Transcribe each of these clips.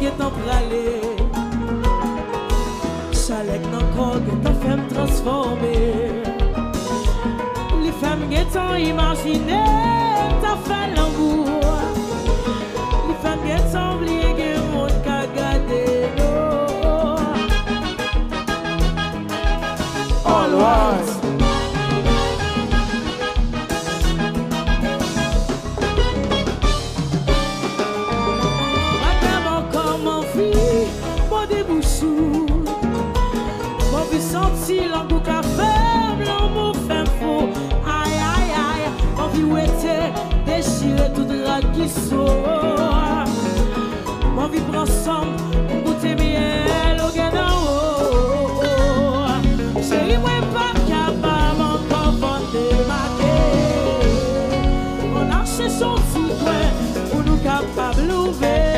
getan prale. Chalek nan kon getan fèm transforme. Li fèm getan imagine ta fè l'amour. Li fèm getan oubliye gen moun ka gade yo. All right. Senti l'amour qu'a fait, l'amour fait faux. Aïe, aïe, aïe, mon vie où était déchiré tout drap qui sort. Mon vie prend somme, goûter miel au gagnant. Chérie, moi pas capable encore de démarquer. On a cherché son petit coin pour nous capables d'ouvrir.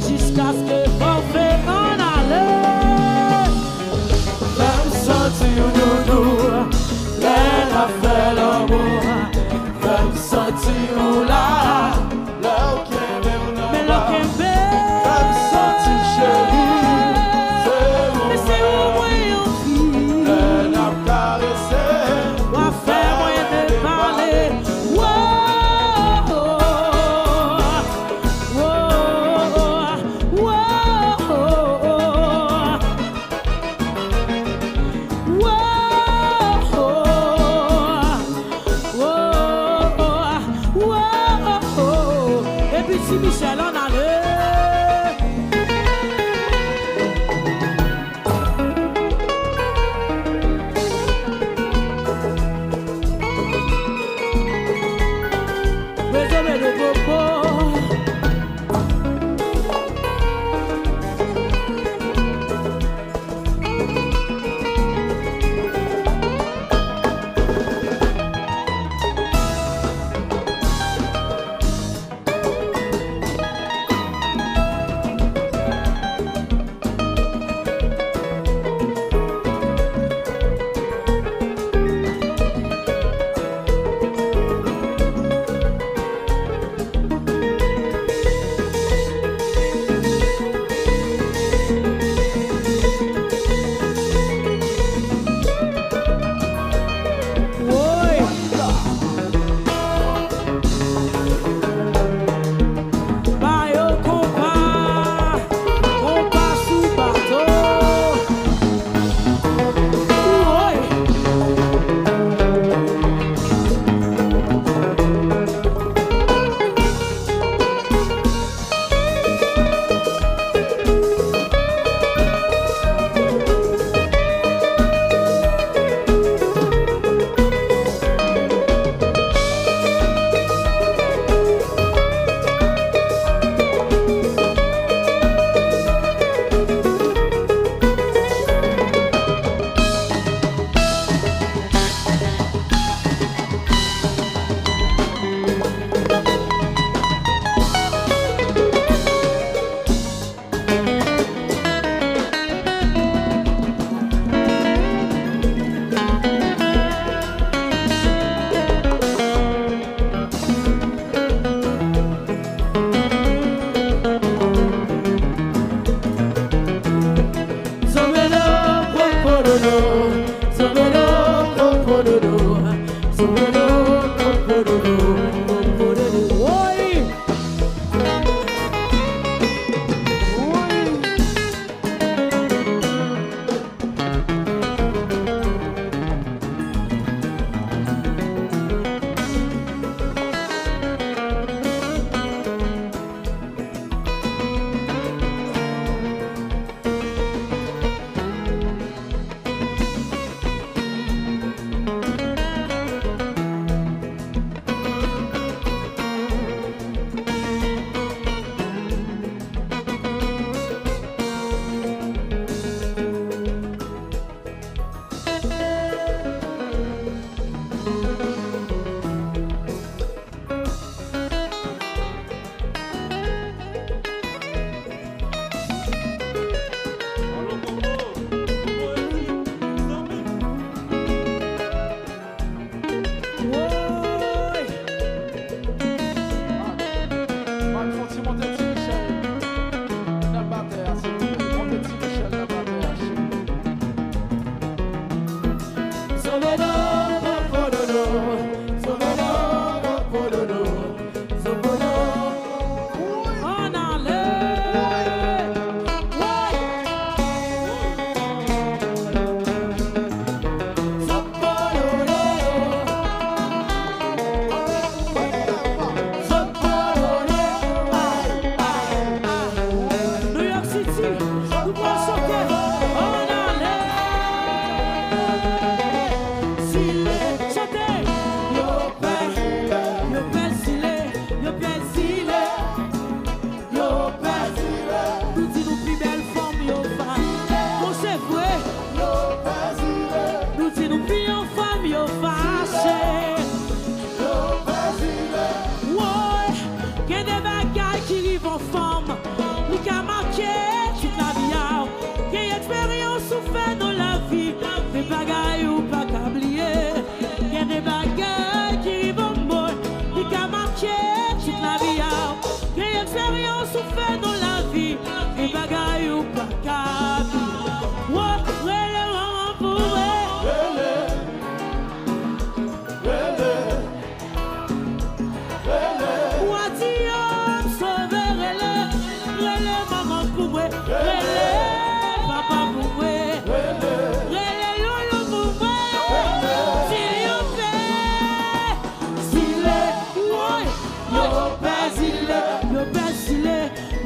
Jusqu'à ce que parfait en allait. Let a fait l'amour, femme sentir ou là, mais le kembe, femme sentir chérie, mais c'est où moi yon fille, elle a caressé, va faire moyen de parler, wow, wow, wow, et puis si Michel en allait.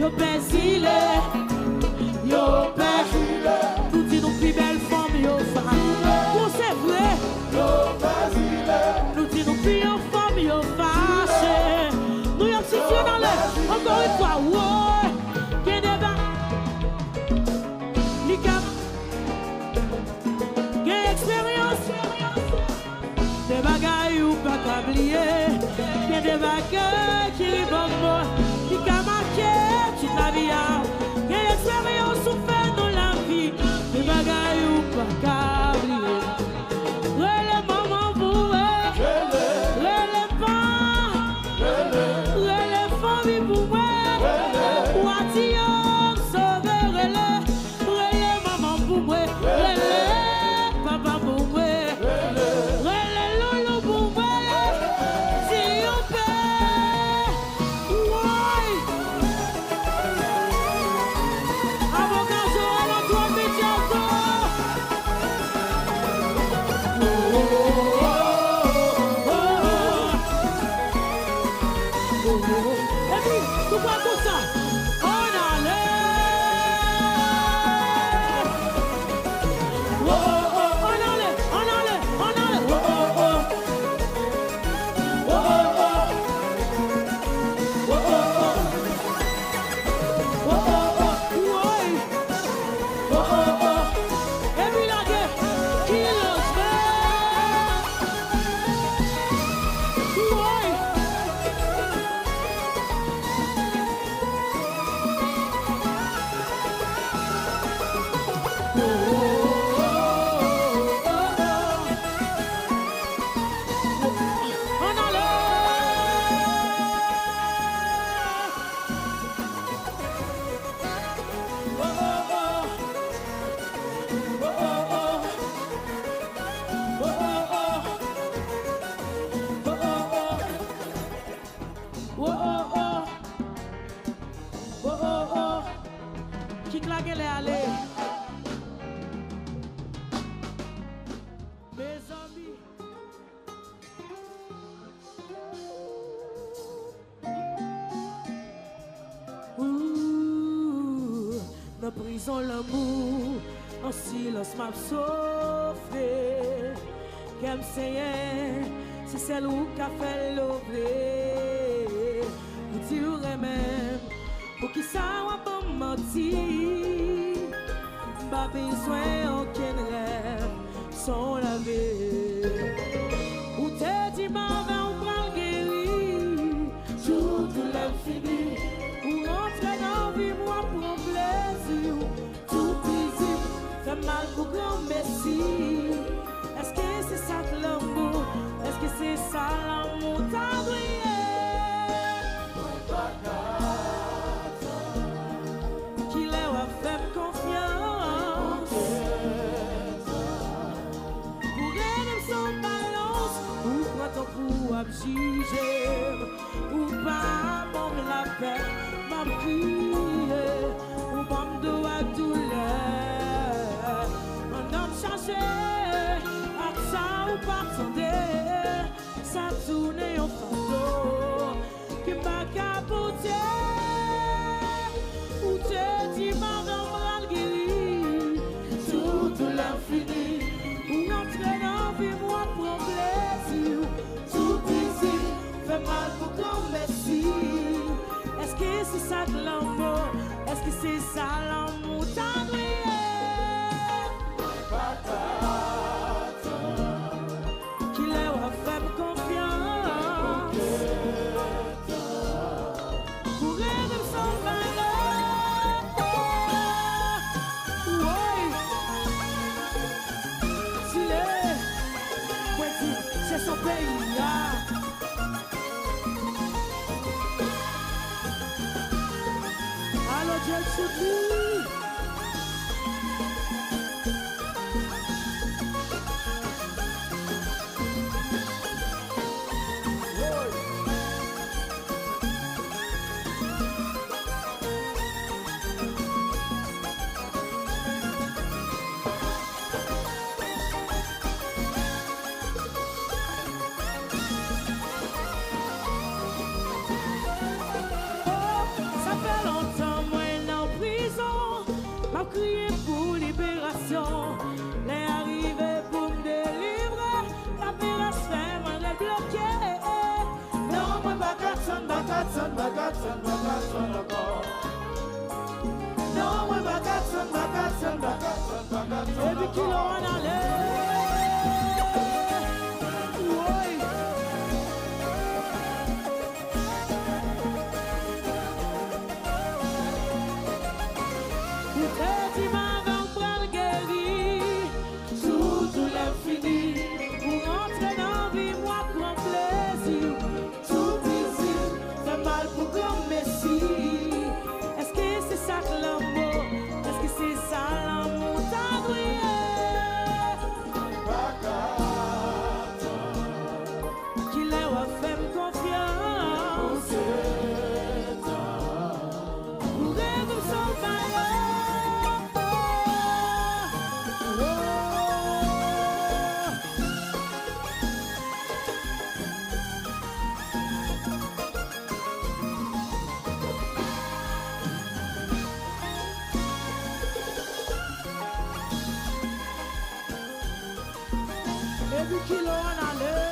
yo pésilé, yo pésilé. Nous disons plus belle femme, yo fâché. Pour c'est vrai, yo pésilé. Nous disons plus en femme, yo fâché. Nous y sommes situés dans le, encore une fois, ouais, qu'il y a des bains. L'ICAP, qu'il y a expérience. Des bagailles ou pas qu'oublier, qu'il y a des bagailles qui ribonnent, qui ont marqué toute la vie, qu'il y a expérience ou fait dans la vie, des bagailles ou pas qu'oublier. Relève maman pour relève pas, relève famille pour moi, ou attire sauver relève maman pour moi, relève papa pour moi. Prison l'amour, en silence m'a sauvé. Qu'elle c'est celle où qu'a fait lever. Vous direz même, pour qui ça va pas mentir. Pas besoin aucun rêve, sans la vie. Ou t'es dit, ma va ou pas guérir. Tout l'infini, ou rentrer dans vie, moi pour plaisir. Tout visible, fait mal pour grand messie. Est-ce que c'est ça que l'amour? Est-ce que c'est ça l'amour? T'as brillé. Qu'il est à faire confiance. Pour elle sans balance, ou prend ton pour juger. Ou pas bon la paix, m'a prié. Ou bon de à douleur. Un homme cherché. Ça ou pas ça tourne en photo qui m'a capoté ou te dit madame malgré tout l'infini ou entrer dans vie moi pour plaisir tout ici fait mal pour ton messie. Est-ce que c'est ça que l'amour? Est-ce que c'est ça l'amour? T'as brillé son pays. Alors Dieu souffle. Ça fait longtemps Non, moi, bagatson. Et puis qu'il en allait.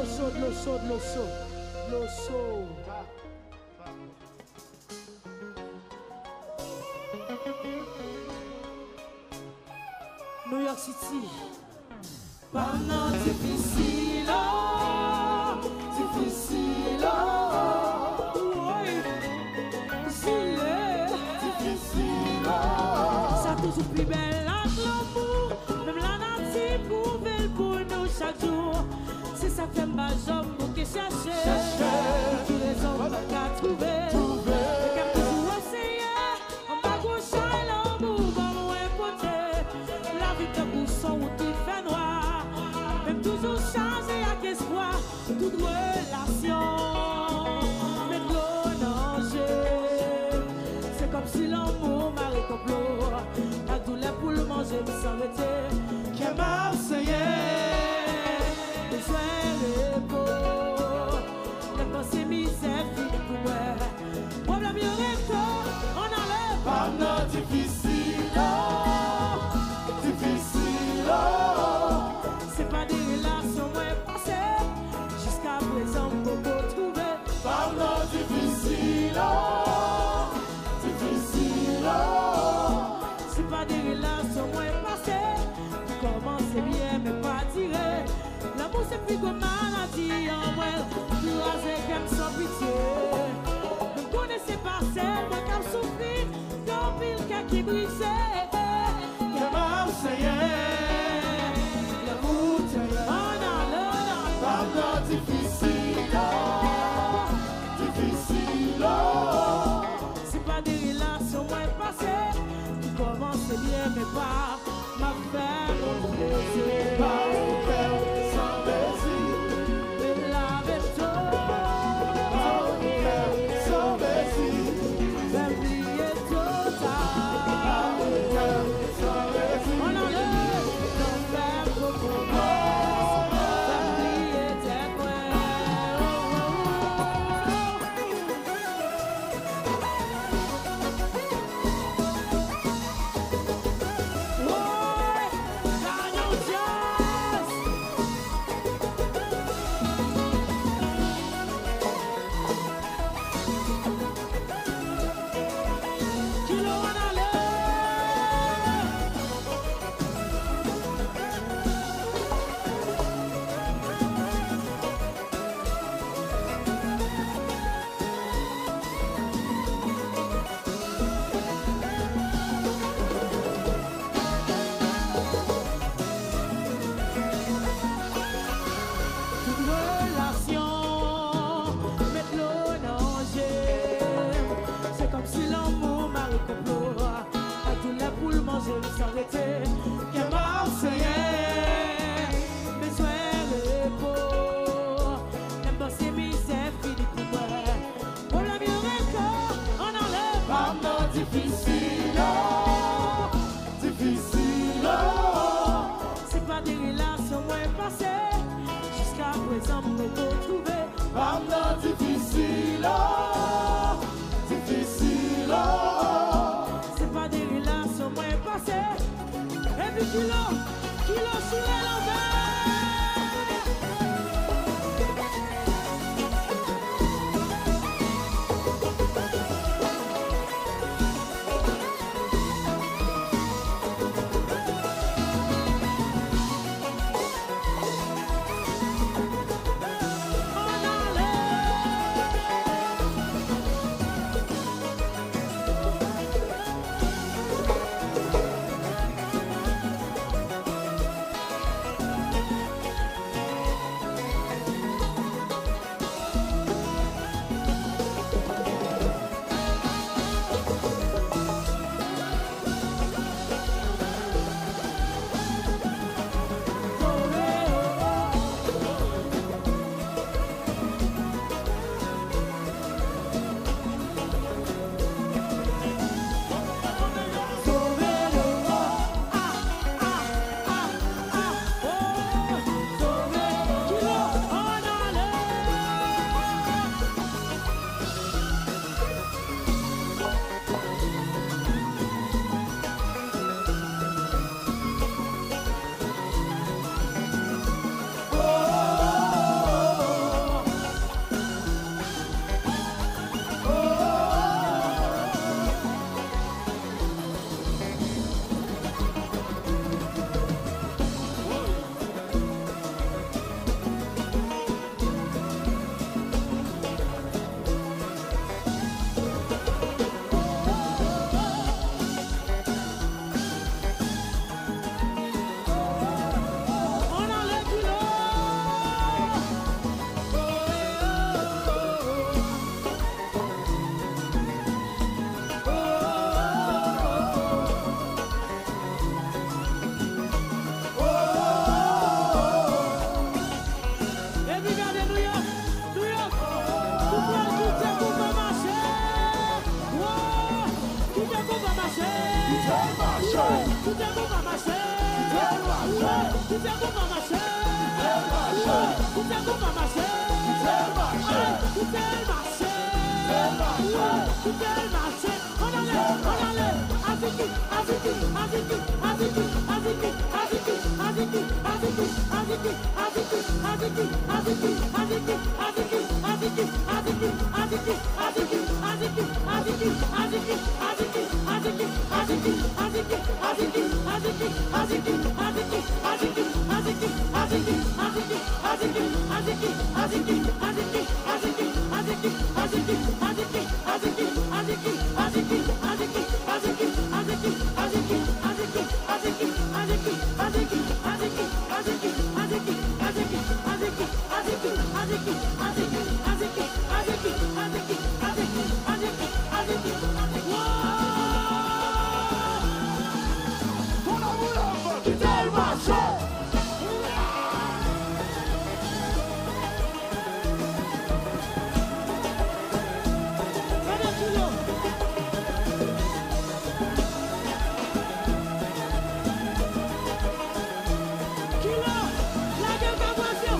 l'eau chaude. New York City. Pendant difficile, difficile, oui, difficile, ça toujours plus belle à l'amour, même la nature pouvait pour nous chaque jour. C'est ça que fait ma jambe pour que chercher, tous les hommes qu'à trouver. Toujours changer avec espoir, toute relation, mais danger. C'est comme si l'amour m'arrête complot, la douleur pour le manger me s'arrêter. Qu'est Marseillais, besoin de repos, les pensées misères finies pour moi. Problème y aurait on enlève. Pendant difficile, difficile. C'est pas des relations moins passées, jusqu'à présent beaucoup trouver. Pendant difficile, difficile. C'est pas des relations moins passées, qui commencent bien mais pas tiré. L'amour c'est plus que maladie en moi, plus rasé qu'aime sans pitié. Ne me connaissez pas celle, moi qu'à souffrir, dans pile qu'à qui brisait. Que Marseillais. Difficile, difficile. C'est pas des relations moins passées qui commencent bien mais pas ma femme mon plaisir. Pas au cœur sans plaisir. Mais la méthode. Pas au cœur sans plaisir. Oublier total. Pas au cœur sans plaisir. On enlève nos femmes pour comprendre. Que Marseillais, besoin de repos, même dans ces misères finies pour moi. Pour la mieux record, on enlève. Pendant difficile, difficile. C'est pas des relations moins passées, jusqu'à présent me retrouver. Pendant difficile, difficile. C'est pas des relations moins passées. Et puis kilo sur l'envers. On enlève. Kilo, la gueule de voisin.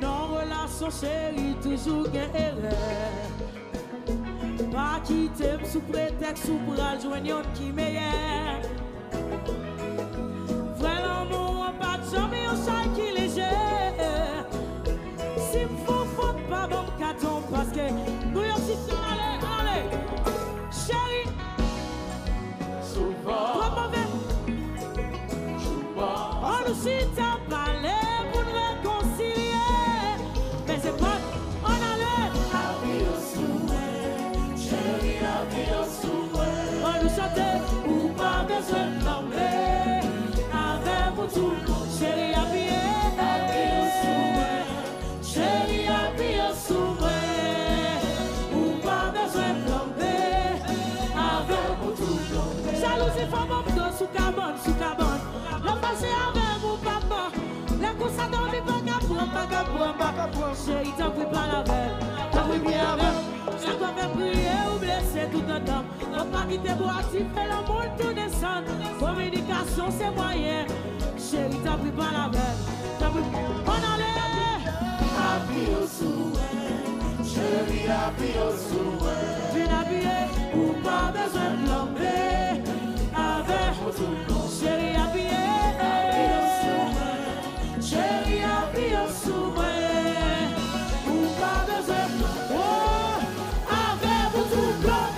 Non, relation chérie, toujours gain erreur. Pas quitter sous prétexte, sous bras, joignant qui meilleur. Vrai l'amour, pas de jamais, on sait qui léger. Si m'fou, faut pas bon caton, parce que nous y aussi, allez, chérie. Souvent, Trop mauvais. On nous cite à parler pour nous réconcilier. Mais c'est pas, on allait. On nous chantait, ou pas besoin de l'emmener. Avec vous tout, chérie, habillé. Chérie, habillé sous moi. Ou pas besoin de l'emmener. Avec vous tout. Jalousie, femme, on sous cabane. Le passé avec vous, papa. Les coups, ça donne des bagages. Chérie, t'as pris pas la veille. T'as pris bien avec. Ça doit faire prier ou blesser tout le temps. Faut pas quitter boîtier, fait l'amour, tout descend. Communication, c'est moyen. Chérie, t'as pris pas la veille. T'as pris. On allait. Habillé au souhait, chérie, habillé au souhait. Viens habiller ou pas besoin de l'emmener. Avec chérie, habillé. Chérie, habillé au souhait. Ou pas besoin de l'emmener. Avec vous tout l'emmener.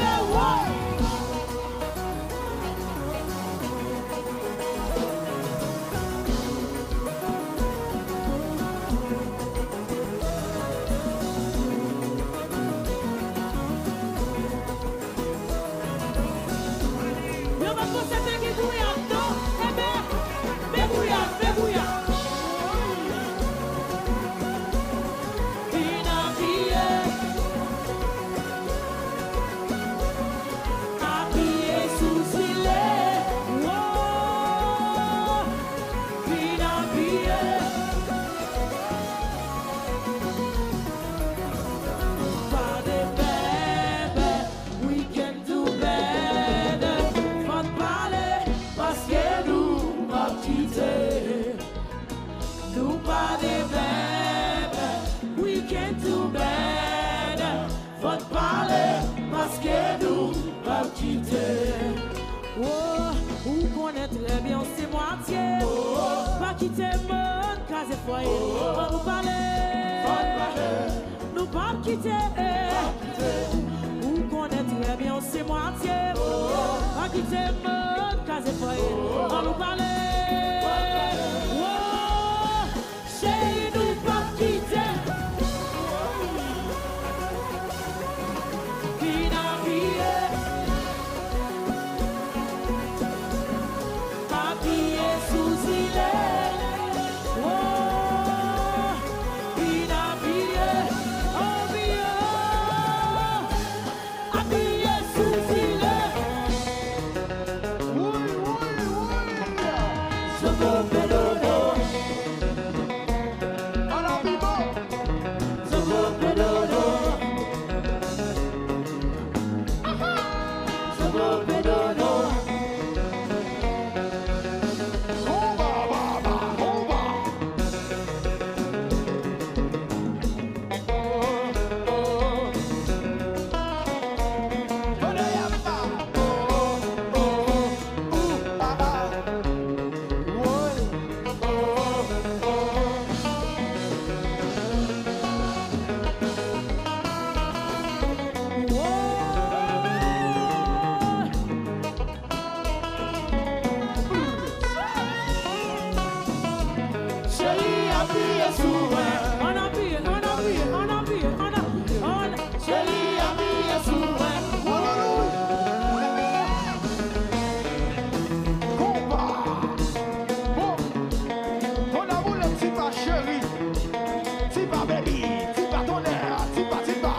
Yo me puse a seguir bouillando, me bouilla. Habillé sous filet, wow, bien habillé. Pas de bébé, we can do better. Pas de parler, parce que nous pas quitter. Nous pas de bébé, we can do better. Pas de parler, parce que nous pas quitter. Oh, ou connaît très bien c'est moitié. Pas quitter mon case foyer. On nous parler, nous pas quitter. Ou connaît très bien c'est moitié. Pas quitter mon case foyer. On nous parler. Oh, chérie, nous pas quitter. Habillé sous filet, oh, bien habillé, habillé sous filet. Oui. Je veux pédodo, En habillement, je veux pédodo, je veux pédodo. on va. Venez à pas. Chérie, habillé sous moi. On habillé. Chérie, habillé sous moi. Ton amour, le petit pas chéri, petit pas baby, petit pas tonnerre, petit pas.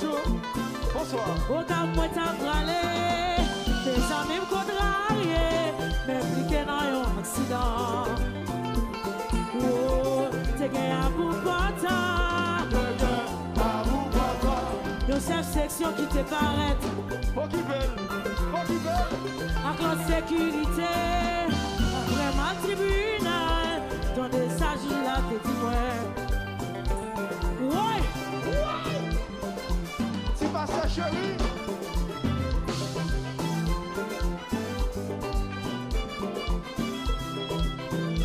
Bonjour. Bonsoir. Au cap, moi, t'as bralé. Tes amis me contrariés. Mais cliquez dans un accident. Oh, t'es gagné à bout de Yon chef section qui te paraît. Faut qu'il belle. Avec la sécurité. Vraiment tribunal. Dans des sages là, t'es dit ouais. Ouais. Si pas ça, chérie.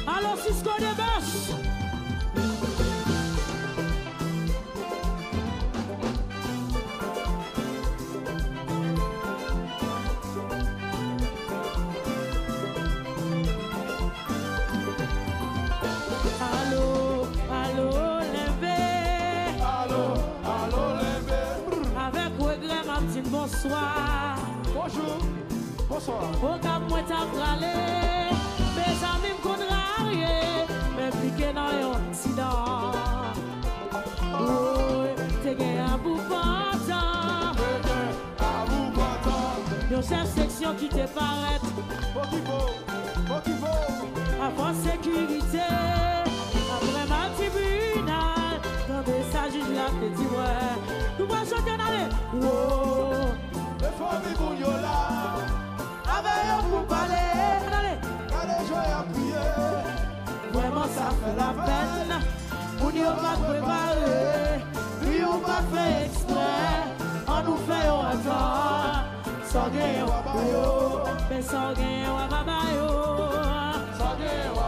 Alors Cisco de Bus. Bonsoir. Bonjour. Bonsoir. Au cap, moi, t'as bralé. Mes amis me contrariés. Mais piqué dans un accident. Oh, t'es gagné à bout portant. Yon chef section qui te paraît. Faut qu'il faut. Avant sécurité. Après ma tribunal. Dans des sages là, t'es dit ouais. Nous va chanter dans les. Oh. Les familles pour yo là. Avec eux pour parler. Allez. Allez, jouer à prier. Vraiment ça fait la peine. On n'y a pas préparé. Puis on va faire exprès. On nous fait un hasard. Sans gagner au babayo. Mais sans gagner au babayo.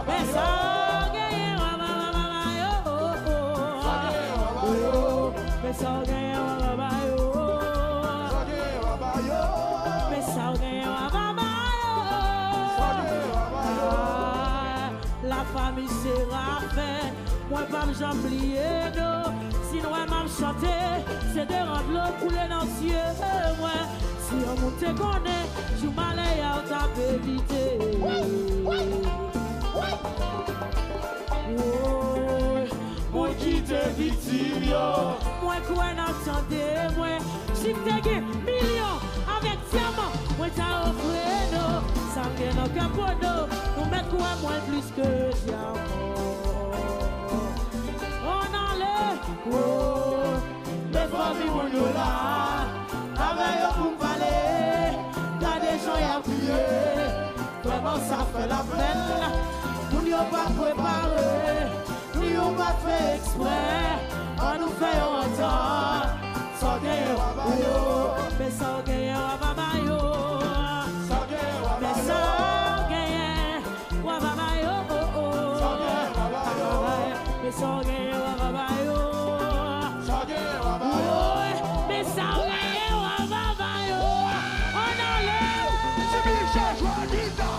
Mais sans gagner au babayo. Mais sans gagner au babayo. Mais sans gagner au babayo. La famille sera fait. Moi pas j'oublier non. Sinon elle m'a chanté. C'est de rendre l'eau couler dans le ciel. Ouais. Si on monte connaît, je m'allais à ta pévité. Moi qui te victime, moi quoi n'attendais, moi si t'es gagné millions avec diamant, moi t'as offert non, ça vient au capono, nous mettre quoi moins plus que diamant. On enlève, les familles mon yo là, avec eux pour parler, t'as des gens y a prié, vraiment ça fait la peine, nous n'y a pas préparé. On va faire exprès, on nous fait un temps. Sans gagner au babayo, mais sans gagner au babayo. Mais sans gagner au babayo. Mais sans gagner au babayo. Mais sans gagner au babayo. On enlève. C'est Michel Joanita.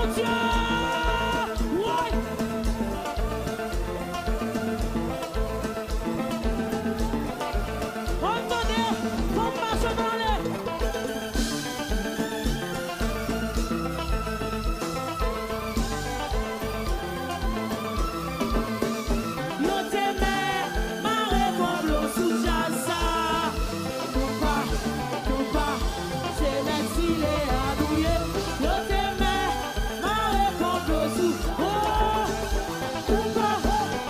mon Dieu. Ouais. Entendez, faut marcher dans l'air. Yo t'aimais, marée complot sous jazza. Tout pas, c'est l'exilé à douiller. Yo t'aimais, marée complot sous. Oh, tout pas,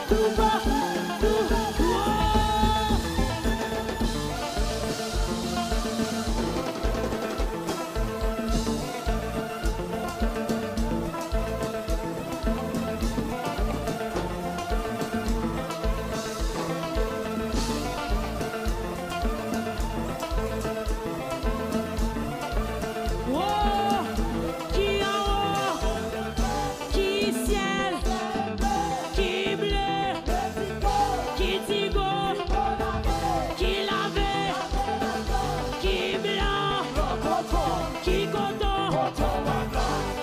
tout pas, tout. Oh. Oh, qui en haut, qui ciel, qui bleu, qui tigo, qui lavé, qui blanc, qui coton,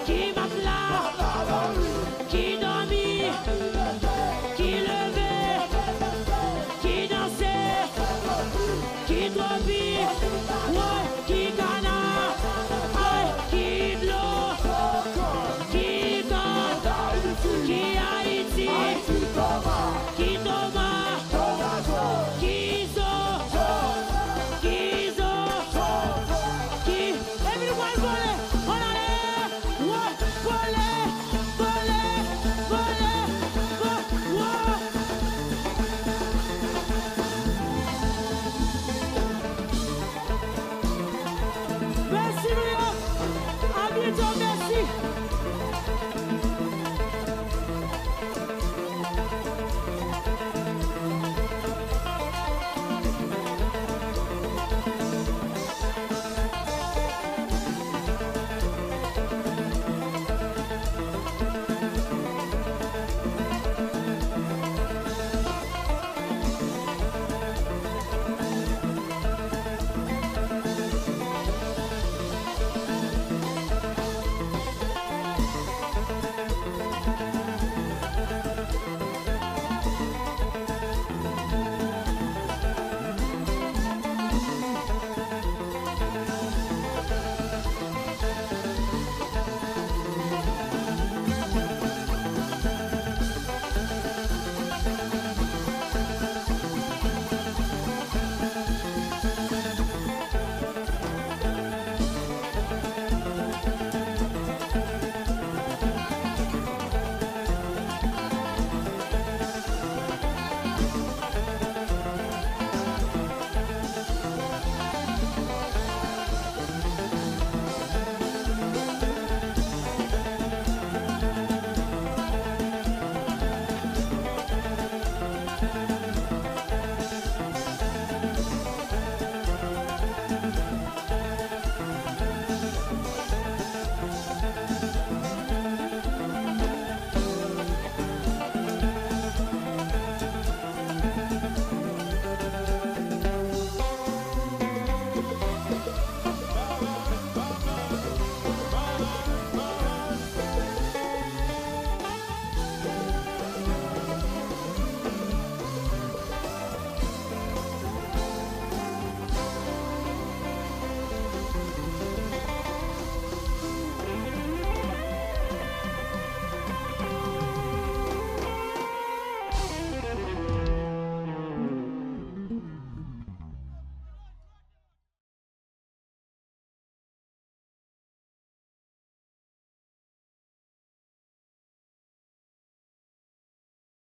qui matelas, qui dormi, qui levé, qui dansait, qui dropi, ouais, qui canard, aïe, qui de l'eau, qui cante, qui Haïti, qui Thomas, qui Zo, qui Zo, qui. Et puis nous allons voler, on allait, ouais, voler, voler, voler, ouais. Merci, Louis. À bientôt, merci.